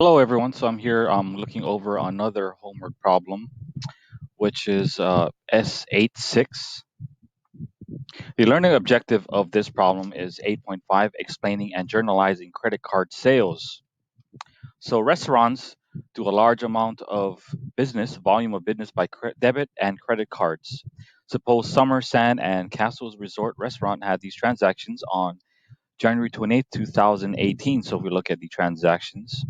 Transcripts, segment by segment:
Hello, everyone. So I'm here looking over another homework problem, which is S8-6. The learning objective of this problem is 8.5, explaining and journalizing credit card sales. So restaurants do a large amount of volume of business by debit and credit cards. Suppose Summer Sand and Castles Resort Restaurant had these transactions on January 28th, 2018. So if we look at the transactions,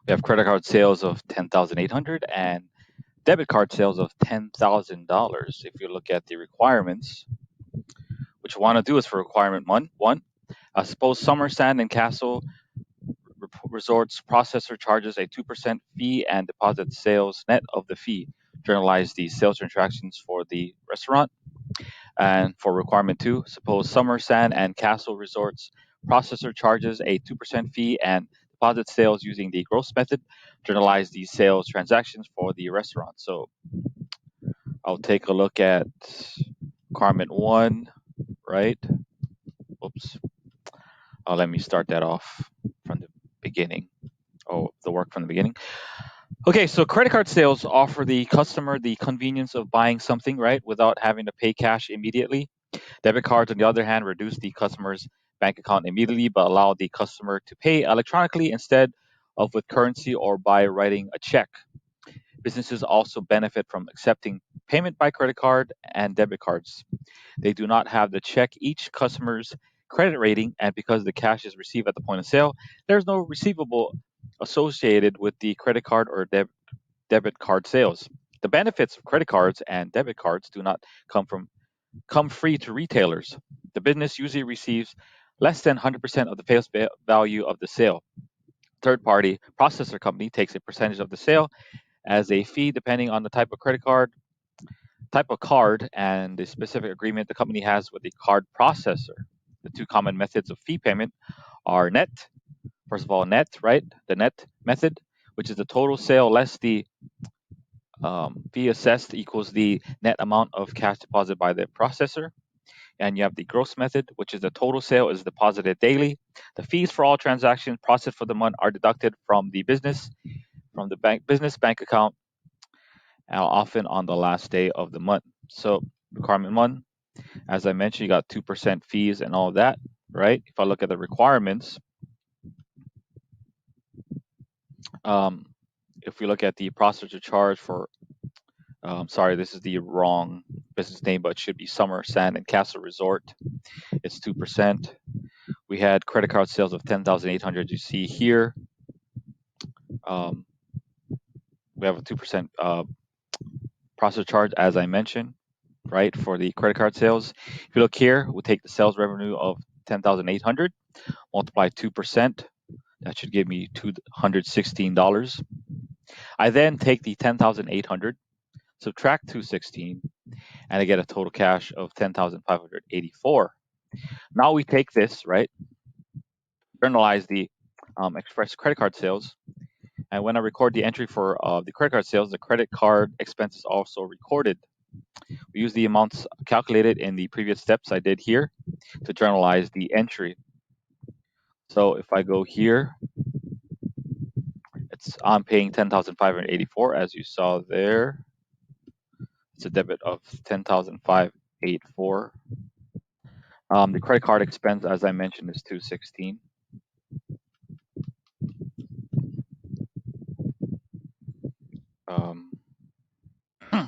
we have credit card sales of 10,800 and debit card sales of $10,000. If you look at the requirements, what you want to do is for requirement one, suppose Summer Sand and Castle Resorts processor charges a 2% fee and deposits sales net of the fee. Journalize the sales transactions for the restaurant. And for requirement two, suppose Summer Sand and Castle Resorts processor charges a 2% fee and deposits sales using the gross method. Journalize the sales transactions for the restaurant. So I'll take a look at requirement one, right? Oops. Let me start that off from the beginning. Oh, the work from the beginning. Okay, so credit card sales offer the customer the convenience of buying something, right, without having to pay cash immediately. Debit cards, on the other hand, reduce the customer's bank account immediately, but allow the customer to pay electronically instead of with currency or by writing a check. Businesses also benefit from accepting payment by credit card and debit cards. They do not have to check each customer's credit rating, and because the cash is received at the point of sale, there's no receivable associated with the credit card or debit card sales. The benefits of credit cards and debit cards do not come free to retailers. The business usually receives less than 100% of the sales value of the sale. Third party processor company takes a percentage of the sale as a fee depending on the type of card and the specific agreement the company has with the card processor. The two common methods of fee payment are net. First of all, net, right? The net method, which is the total sale less the fee assessed equals the net amount of cash deposited by the processor. And you have the gross method, which is the total sale is deposited daily. The fees for all transactions processed for the month are deducted from the business bank account, often on the last day of the month. So requirement one, as I mentioned, you got 2% fees and all of that, right? If I look at the requirements, um, if we look at the processor charge for, sorry, this is the wrong business name, but it should be Summer Sand and Castle Resort. It's 2%. We had credit card sales of 10,800. You see here, um, we have a 2% processor charge, as I mentioned, right, for the credit card sales. If you look here, we'll take the sales revenue of 10,800, multiply 2%. That should give me $216. I then take the 10,800, subtract 216, and I get a total cash of 10,584. Now we take this, right, journalize the express credit card sales. And when I record the entry for the credit card sales, the credit card expense is also recorded. We use the amounts calculated in the previous steps I did here to journalize the entry. So if I go here, I'm paying 10,584 as you saw there. It's a debit of 10,584. The credit card expense, as I mentioned, is 216. Um,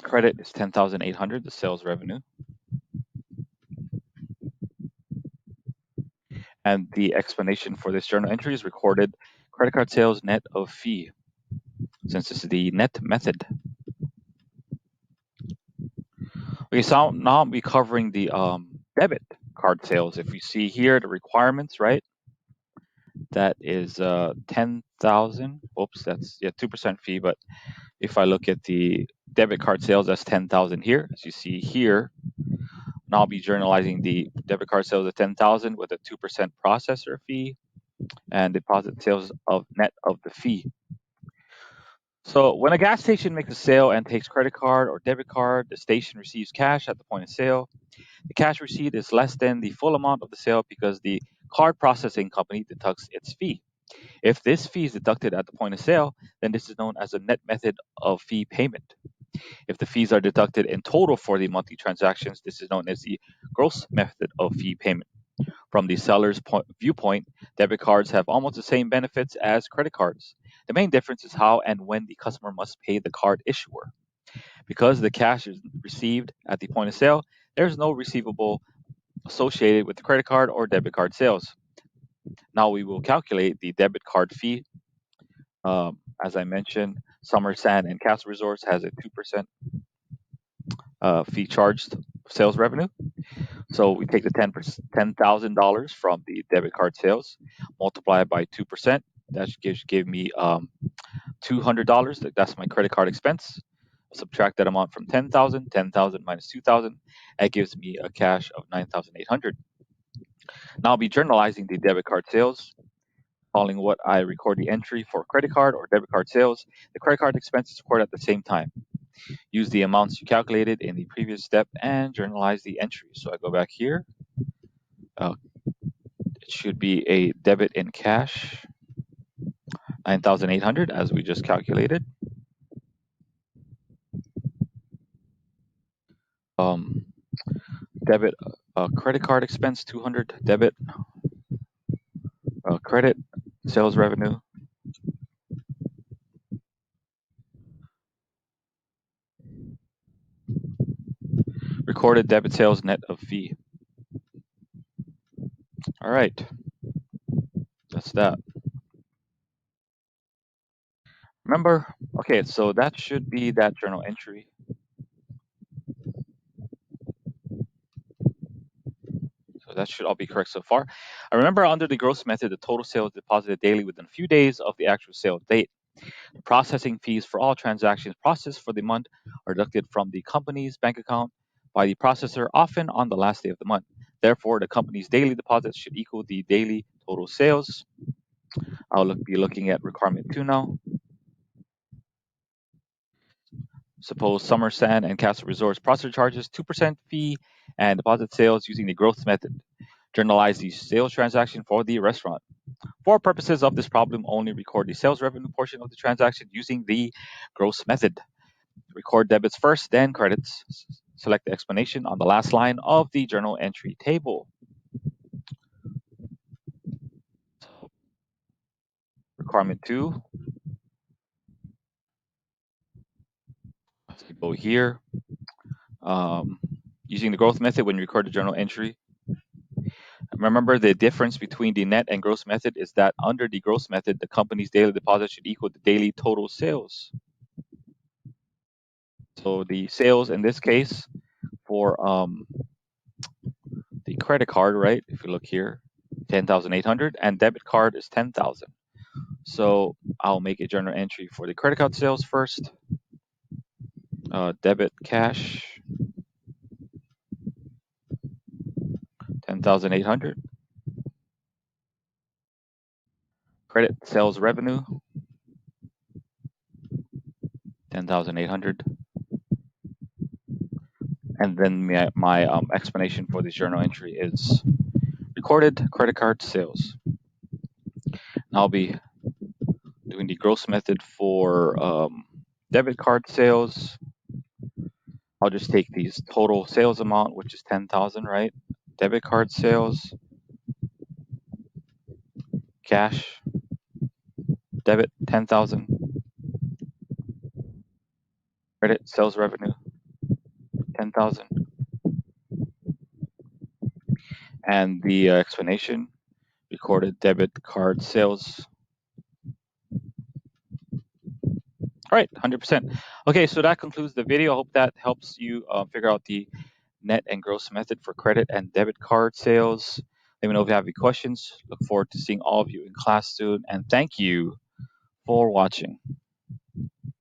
credit is 10,800, the sales revenue. And the explanation for this journal entry is recorded credit card sales net of fee, since this is the net method. Okay, so now I'll be covering the debit card sales. If you see here, the requirements, right? That is 10,000. Oops, that's 2% fee. But if I look at the debit card sales, that's 10,000 here. As you see here, now I'll be journalizing the debit card sales of 10,000 with a 2% processor fee and deposit sales of net of the fee. So when a gas station makes a sale and takes credit card or debit card, the station receives cash at the point of sale. The cash receipt is less than the full amount of the sale because the card processing company deducts its fee. If this fee is deducted at the point of sale, then this is known as a net method of fee payment. If the fees are deducted in total for the monthly transactions, this is known as the gross method of fee payment. From the seller's viewpoint, debit cards have almost the same benefits as credit cards. The main difference is how and when the customer must pay the card issuer. Because the cash is received at the point of sale, there is no receivable associated with the credit card or debit card sales. Now we will calculate the debit card fee. As I mentioned, Summer Sand and Castle Resorts has a 2% fee charged sales revenue. So we take the $10,000 from the debit card sales, multiply it by 2%. That give me $200. That's my credit card expense. Subtract that amount from 10,000. 10,000 minus 2,000. That gives me a cash of 9,800. Now I'll be journalizing the debit card sales. Following what I record the entry for credit card or debit card sales, the credit card expense is recorded at the same time. Use the amounts you calculated in the previous step and journalize the entry. So I go back here. It should be a debit in cash, 9,800 as we just calculated. Um, Debit credit card expense 200, debit credit sales revenue, recorded debit sales net of fee. All right, that's that. Remember, okay, so that should be that journal entry. So that should all be correct so far. I remember under the gross method, the total sales deposited daily within a few days of the actual sale date. Processing fees for all transactions processed for the month are deducted from the company's bank account by the processor, often on the last day of the month. Therefore, the company's daily deposits should equal the daily total sales. I'll be looking at requirement 2 now. Suppose Summer Sand and Castle Resorts processor charges 2% fee and deposit sales using the growth method. Journalize the sales transaction for the restaurant. For purposes of this problem, only record the sales revenue portion of the transaction using the gross method. Record debits first, then credits. Select the explanation on the last line of the journal entry table. Requirement 2, go here. Using the growth method when you record the journal entry. Remember, the difference between the net and gross method is that under the gross method, the company's daily deposit should equal the daily total sales. So the sales in this case for the credit card, right? If you look here, 10,800, and debit card is 10,000. So I'll make a journal entry for the credit card sales first. Debit cash, 10,800. Credit sales revenue, 10,800. And then my explanation for this journal entry is recorded credit card sales. I'll be doing the gross method for debit card sales. I'll just take these total sales amount, which is 10,000, right? Debit card sales, cash, debit 10,000, credit sales revenue 10,000, and the explanation recorded debit card sales. All right, 100%. Okay, so that concludes the video. I hope that helps you figure out the net and gross method for credit and debit card sales. Let me know if you have any questions. Look forward to seeing all of you in class soon, and thank you for watching.